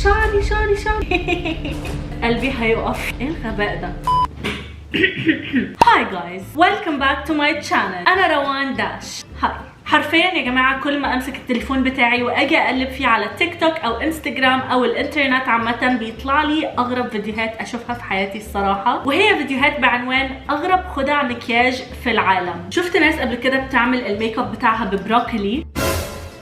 شعري قلبي هيقف. ايه الغباء ده؟ هاي جايز، ويلكم باك تو ماي شانل. انا روان داش. هاي. حرفيا يا جماعه كل ما امسك التليفون بتاعي واجي اقلب فيه على تيك توك او انستجرام او الانترنت عامه بيطلع لي اغرب فيديوهات اشوفها في حياتي الصراحه، وهي فيديوهات بعنوان اغرب خدع مكياج في العالم. شفت ناس قبل كده بتعمل الميك اب بتاعها ببروكلي،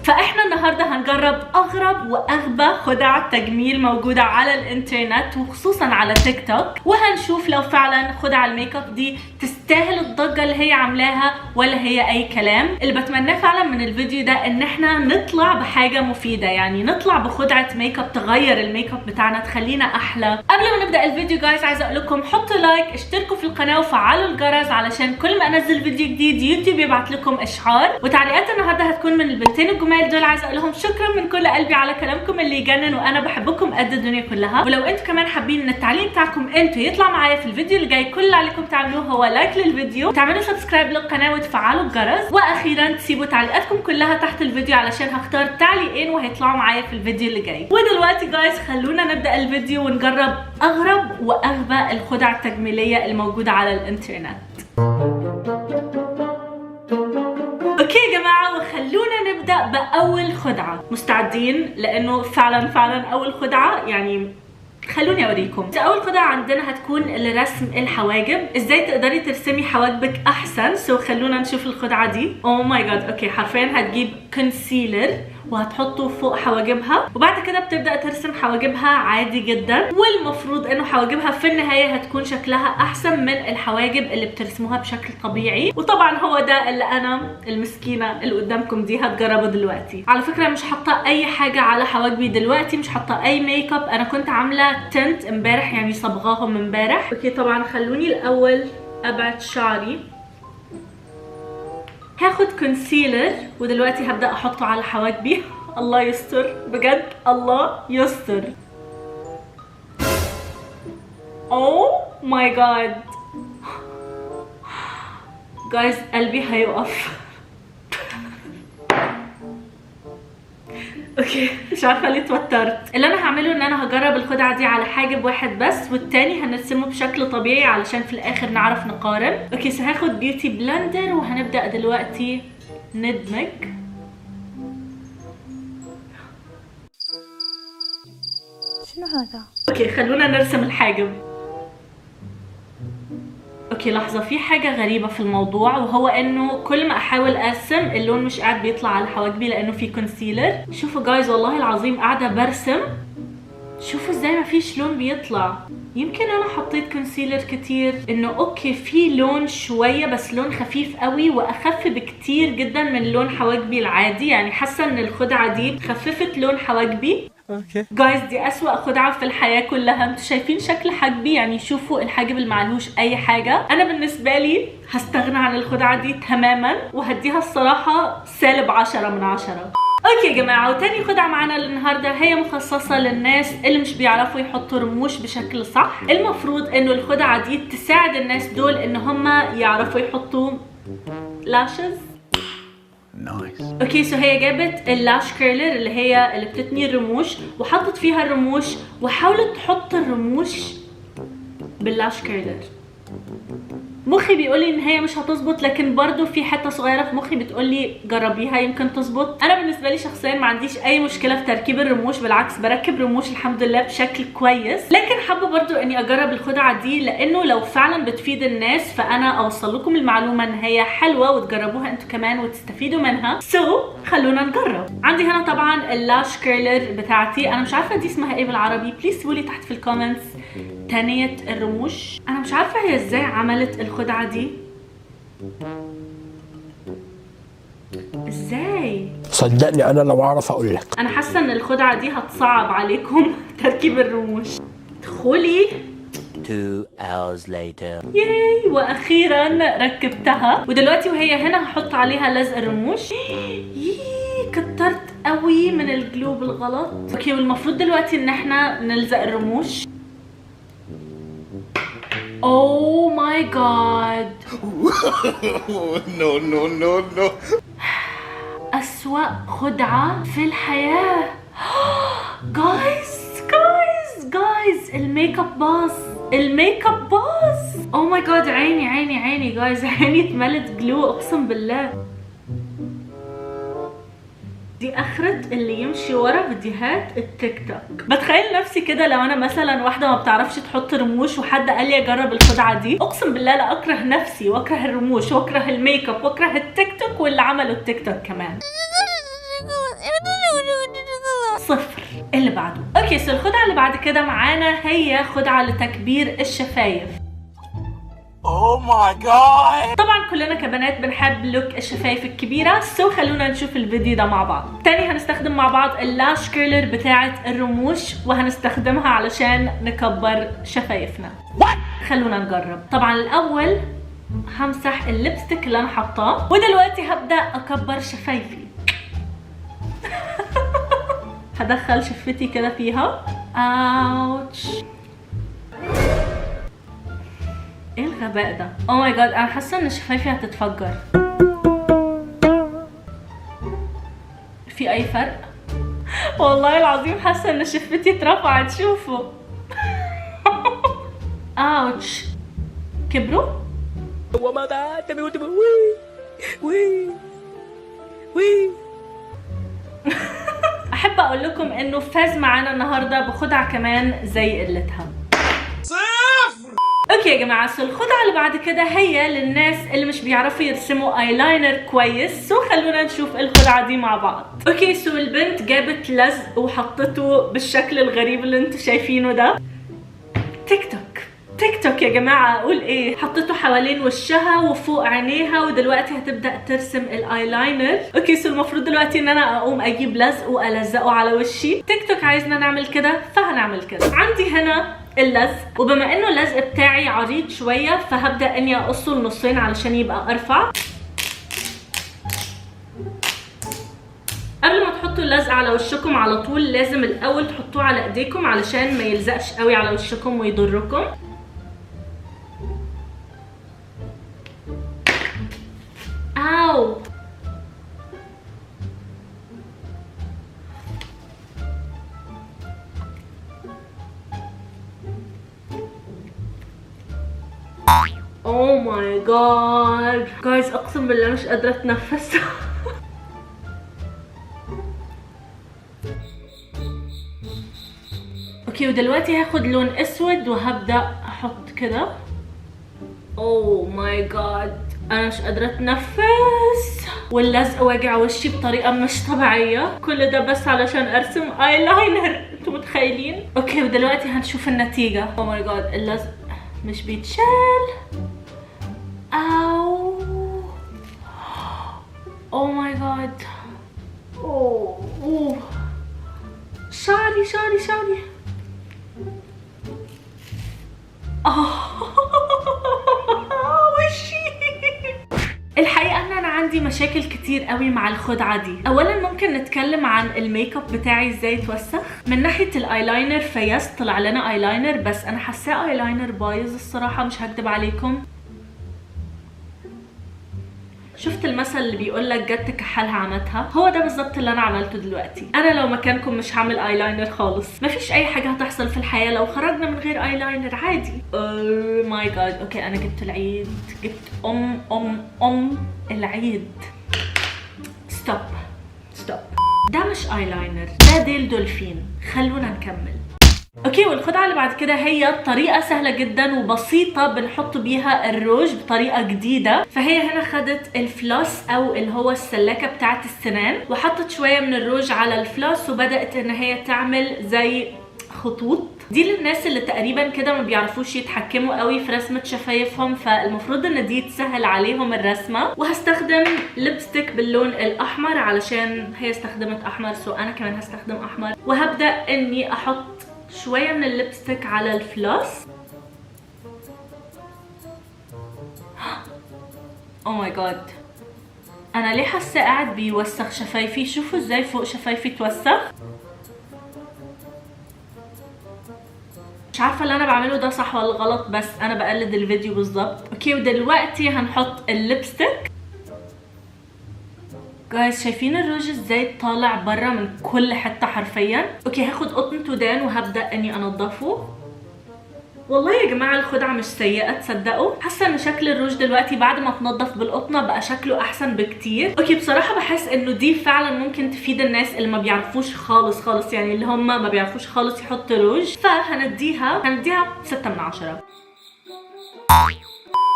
فاحنا النهارده هنجرب اغرب واغبى خدع تجميل موجوده على الانترنت وخصوصا على تيك توك، وهنشوف لو فعلا خدع الميك اب دي تستاهل الضجه اللي هي عاملاها ولا هي اي كلام. اللي بتمناه فعلا من الفيديو ده ان احنا نطلع بحاجه مفيده، يعني نطلع بخدعه ميك اب تغير الميك اب بتاعنا تخلينا احلى. قبل ما نبدا الفيديو جايز عايزه اقول لكم حطوا لايك، اشتركوا في القناه وفعلوا الجرس علشان كل ما انزل فيديو جديد يوتيوب يبعت لكم اشعار. وتعليقات النهارده هتكون من البنتين الجمال دول، عايزه اقول لهم شكرا من كل قلبي على كلامكم اللي يجنن، وانا بحبكم قد الدنيا كلها. ولو انتوا كمان حابين ان التعليق بتاعكم انتوا يطلع معايا في الفيديو اللي جاي، كل اللي عليكم تعملوه هو لايك للفيديو وتعملوا سبسكرايب للقناه وتفعلوا الجرس، واخيرا تسيبوا تعليقاتكم كلها تحت الفيديو علشان هختار تعليقين وهيطلعوا معايا في الفيديو اللي جاي. ودلوقتي جايز خلونا نبدا الفيديو ونجرب اغرب واغبى الخدع التجميليه الموجوده على الانترنت. اوكي يا جماعه، وخلونا نبدا باول خدعه. مستعدين؟ لانه فعلا اول خدعه يعني خلوني اوريكم. اول خدعه عندنا هتكون لرسم الحواجب، ازاي تقدري ترسمي حواجبك احسن. خلونا نشوف الخدعه دي. اوه ماي جاد. اوكي، حرفيا هتجيب كونسيلر وهتحطه فوق حواجبها، وبعد كده بتبدا ترسم حواجبها عادي جدا، والمفروض انه حواجبها في النهايه هتكون شكلها احسن من الحواجب اللي بترسموها بشكل طبيعي. وطبعا هو ده اللي انا المسكينه اللي قدامكم دي هتجربه دلوقتي. على فكره مش حاطه اي حاجه على حواجبي دلوقتي، مش حاطه اي ميك اب، انا كنت عامله تنت امبارح يعني صبغاهم امبارح. اوكي طبعا خلوني الاول ابعد شعري. هاخد كونسيلر ودلوقتي هبدأ احطه على حواجبي. الله يستر بجد، الله يستر. اوه ماي جاد جايز، قلبي هيقف. اوكي مش عارفه ليه اتوترت. اللي انا هعمله ان انا هجرب الخدعه دي على حاجب واحد بس، والتاني هنرسمه بشكل طبيعي علشان في الاخر نعرف نقارن. اوكي هاخد بيوتي بلندر وهنبدا دلوقتي ندمج. شنو هذا؟ اوكي خلونا نرسم الحاجب. اوكي لحظه، في حاجه غريبه في الموضوع، وهو انه كل ما احاول ارسم اللون مش قاعد بيطلع على حواجبي لانه في كونسيلر. شوفوا جايز والله العظيم قاعده برسم، شوفوا ازاي ما فيش لون بيطلع. يمكن انا حطيت كونسيلر كتير، انه اوكي في لون شويه بس لون خفيف قوي واخف بكتير جدا من لون حواجبي العادي. يعني حاسه ان الخدعه دي خففت لون حواجبي. اوكي جايز دي اسوأ خدعه في الحياه كلها. انتوا شايفين شكل حاجبي؟ يعني شوفوا الحاجب اللي معلوش اي حاجه. انا بالنسبه لي هستغنى عن الخدعه دي تماما وهديها الصراحه -10/10. اوكي يا جماعه، وتاني خدعه معانا النهارده هي مخصصه للناس اللي مش بيعرفوا يحطوا رموش بشكل صح. المفروض انه الخدعه دي تساعد الناس دول ان هم يعرفوا يحطوا لاشز. نايس. اوكي هي جابت اللاش كيرلر اللي بتتني الرموش وحطت فيها الرموش وحاولت تحط الرموش باللاش كيرلر. مخي بيقولي ان هي مش هتظبط، لكن برضو في حته صغيره في مخي بتقولي جربيها يمكن تظبط. انا بالنسبه لي شخصيا ما عنديش اي مشكله في تركيب الرموش، بالعكس بركب رموش الحمد لله بشكل كويس. لكن حابه برضو اني اجرب الخدعه دي لانه لو فعلا بتفيد الناس فانا اوصل لكم المعلومه ان هي حلوه وتجربوها انتوا كمان وتستفيدوا منها. خلونا نجرب. عندي هنا طبعا اللاش كيرلر بتاعتي، انا مش عارفه دي اسمها ايه بالعربي، بليز سيبولي تحت في الكومنتس. تانية الرموش، انا مش عارفه هي ازاي عملت الخدعه دي، ازاي؟ صدقني انا لو اعرف اقول لك. انا حاسه ان الخدعه دي هتصعب عليكم تركيب الرموش. ادخلي. 2 hours later. ياي، واخيرا ركبتها. ودلوقتي وهي هنا هحط عليها لزق الرموش. كترت قوي من الجلو بالغلط. اوكي والمفروض دلوقتي ان احنا نلزق الرموش. Oh my god. No. أسوأ خدعة في الحياة. Guys الميك اب باظ، الميك اب باظ. او ماي جاد، عيني عيني عيني جايز، عيني اتملت جلو اقسم بالله. دي اخرة اللي يمشي ورا فيديوهات التيك توك. بتخيل نفسي كده لو انا مثلا واحده ما بتعرفش تحط رموش وحد قال لي اجرب الخدعه دي، اقسم بالله لا اكره نفسي واكره الرموش واكره الميك اب واكره التيك توك واللي عملوا التيك توك كمان. صفر. اللي بعده. اوكي سو الخدعه اللي بعد كده معانا هي خدعه لتكبير الشفايف. Oh my god! طبعا كلنا كبنات بنحب لوك الشفايف الكبيره، سو خلونا نشوف الفيديو ده مع بعض. تاني هنستخدم مع بعض اللاش كيرلر بتاعه الرموش وهنستخدمها علشان نكبر شفايفنا. خلونا نجرب. طبعا الاول همسح الليبستيك اللي انا حطاه، ودلوقتي هبدا اكبر شفايفي. هدخل شفتي كده فيها. اوتش، ايه الغباء ده؟ او ماي جاد، انا حاسه ان شفايفي هتتفجر. في اي فرق؟ والله العظيم حاسه ان شفتي اترفعت. شوفوا. اوتش، كبروا. احب اقول لكم انه فاز معانا النهارده بخدعه كمان زي قلتها. اوكي يا جماعه، سو الخدعه اللي بعد كده هي للناس اللي مش بيعرفوا يرسموا ايلاينر كويس، سو خلونا نشوف الخدعه دي مع بعض. اوكي سو البنت جابت لزق وحطته بالشكل الغريب اللي انتوا شايفينه ده. تيك توك تيك توك يا جماعه، اقول ايه؟ حطيته حوالين وشها وفوق عينيها، ودلوقتي هتبدا ترسم الايلاينر. اوكي سو المفروض دلوقتي ان انا اقوم اجيب لزق والزقه على وشي. تيك توك عايزنا نعمل كده فهنعمل كده. عندي هنا اللزق، وبما انه اللزق بتاعي عريض شويه فهبدا اني اقصه لنصين علشان يبقى ارفع. قبل ما تحطوا اللزق على وشكم على طول لازم الاول تحطوه على ايديكم علشان ما يلزقش قوي على وشكم ويضركم. اوو، اوه ماي جاد جايز، اقسم بالله مش قادره اتنفس. اوكي ودلوقتي هاخد لون اسود وهبدا احط كده. اوه ماي جاد، انا مش قادره اتنفس واللزق واجع وشي بطريقه مش طبيعيه. كل ده بس علشان ارسم ايلاينر، انتوا متخيلين؟ اوكي ودلوقتي هنشوف النتيجه. اوه ماي جاد، اللزق مش بيتشال. اوه اوه ماي جاد. اوه شعري شعري شعري. وشي. الحقيقه ان انا عندي مشاكل كتير قوي مع الخدعه دي. اولا ممكن نتكلم عن الميك اب بتاعي ازاي اتوسخ. من ناحيه الايلاينر فيس طلع لنا ايلاينر، بس انا حاساه ايلاينر بايظ الصراحه، مش هكدب عليكم. شفت المثل اللي بيقول لك جت كحلها عمتها؟ هو ده بالظبط اللي انا عملته دلوقتي. انا لو مكانكم مش هعمل ايلاينر خالص. مفيش اي حاجه هتحصل في الحياه لو خرجنا من غير ايلاينر عادي. اوه ماي جاد. اوكي انا جبت العيد، جبت العيد. ستوب. ده مش ايلاينر، ده ديل دولفين. خلونا نكمل. اوكي والخدعه اللي بعد كده هي طريقه سهله جدا وبسيطه بنحط بيها الروج بطريقه جديده. فهي هنا خدت الفلوس او اللي هو السلاكه بتاعه السنان وحطت شويه من الروج على الفلوس وبدات ان هي تعمل زي خطوط. دي للناس اللي تقريبا كده ما بيعرفوش يتحكموا قوي في رسمه شفايفهم، فالمفروض ان دي تسهل عليهم الرسمه. وهستخدم ليبستيك باللون الاحمر علشان هي استخدمت احمر، سو انا كمان هستخدم احمر. وهبدا اني احط شويه من الليبستيك على الفلوس. او ماي جاد، انا ليه حاسه قاعد بيوسخ شفايفي؟ شوفوا ازاي فوق شفايفي توسخ. مش عارفه اللي انا بعمله ده صح ولا غلط، بس انا بقلد الفيديو بالظبط. اوكي ودلوقتي هنحط الليبستيك. جايز شايفين الروج ازاي طالع بره من كل حته حرفيا؟ اوكي هاخد قطن تودان وهبدا اني انضفه. والله يا جماعه الخدعه مش سيئه تصدقوا. حاسه ان شكل الروج دلوقتي بعد ما تنضف بالقطنه بقى شكله احسن بكتير. اوكي بصراحه بحس انه دي فعلا ممكن تفيد الناس اللي ما بيعرفوش خالص يعني اللي هم ما بيعرفوش خالص يحطوا روج. فهنديها 6 من 10.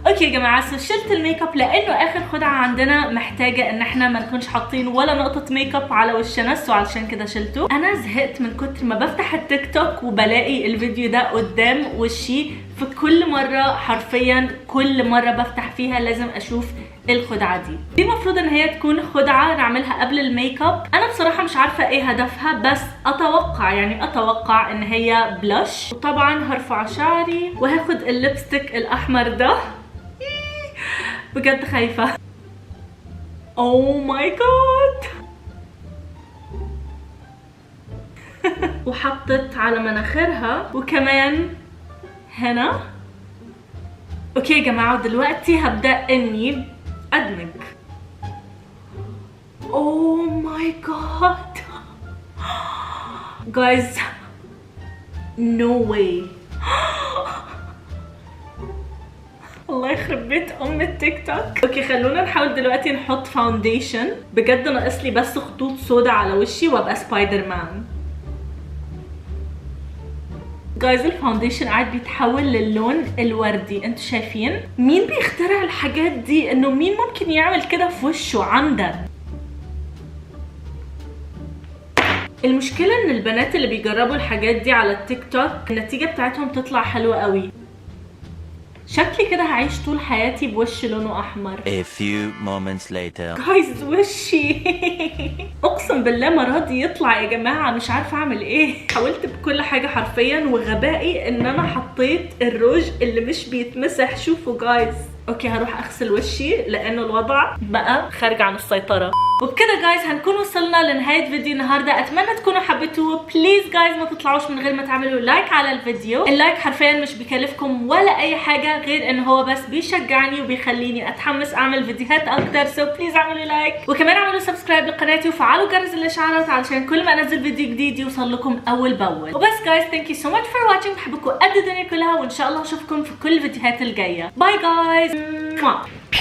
اوكي يا جماعه شلت الميك اب لانه اخر خدعه عندنا محتاجه ان احنا ما نكونش حاطين ولا نقطه ميك اب على وشنا، سو علشان كده شلته. انا زهقت من كتر ما بفتح التيك توك وبلاقي الفيديو ده قدام وشي في كل مره، حرفيا كل مره بفتح فيها لازم اشوف الخدعه دي المفروض ان هي تكون خدعه نعملها قبل الميك اب. انا بصراحه مش عارفه ايه هدفها، بس اتوقع ان هي بلاش. وطبعا هرفع شعري وهاخد الليبستيك الاحمر ده. بجد خايفه. اوه ماي جاد. وحطت على مناخيرها وكمان هنا. اوكي يا جماعه دلوقتي هبدا اني ادمج. اوه ماي جاد جايز، نو واي. الله يخرب بيت التيك توك. اوكي خلونا نحاول دلوقتي نحط فاونديشن. بجد ناقص لي بس خطوط سودا على وشي وابقى سبايدر مان. جايز الفاونديشن قاعد بيتحول للون الوردي، انتوا شايفين؟ مين بيخترع الحاجات دي؟ انه مين ممكن يعمل كده في وشه عمدا؟ المشكلة ان البنات اللي بيجربوا الحاجات دي على التيك توك النتيجة بتاعتهم تطلع حلوة قوي. شكلي كده هعيش طول حياتي بوش لونه احمر. A few moments later. جايز وشي اقسم بالله ما راضي يطلع يا جماعه، مش عارفه اعمل ايه. حاولت بكل حاجه حرفيا، وغبائي ان انا حطيت الروج اللي مش بيتمسح. شوفوا جايز. اوكي هروح اغسل وشي لانه الوضع بقى خارج عن السيطره. وبكده جايز هنكون وصلنا لنهايه فيديو النهارده. اتمنى تكونوا حبيتوه. بليز جايز ما تطلعوش من غير ما تعملوا لايك على الفيديو. اللايك حرفيا مش بيكلفكم ولا اي حاجه غير ان هو بس بيشجعني وبيخليني اتحمس اعمل فيديوهات اكتر. سو بليز اعملوا لايك، وكمان اعملوا سبسكرايب لقناتي وفعلوا جرس الاشعارات علشان كل ما انزل فيديو جديد يوصل لكم اول باول. وبس جايز ثانك يو سو ماتش فور واتشنج. بحبكم قد الدنيا كلها، وان شاء الله اشوفكم في كل الفيديوهات الجايه. باي جايز.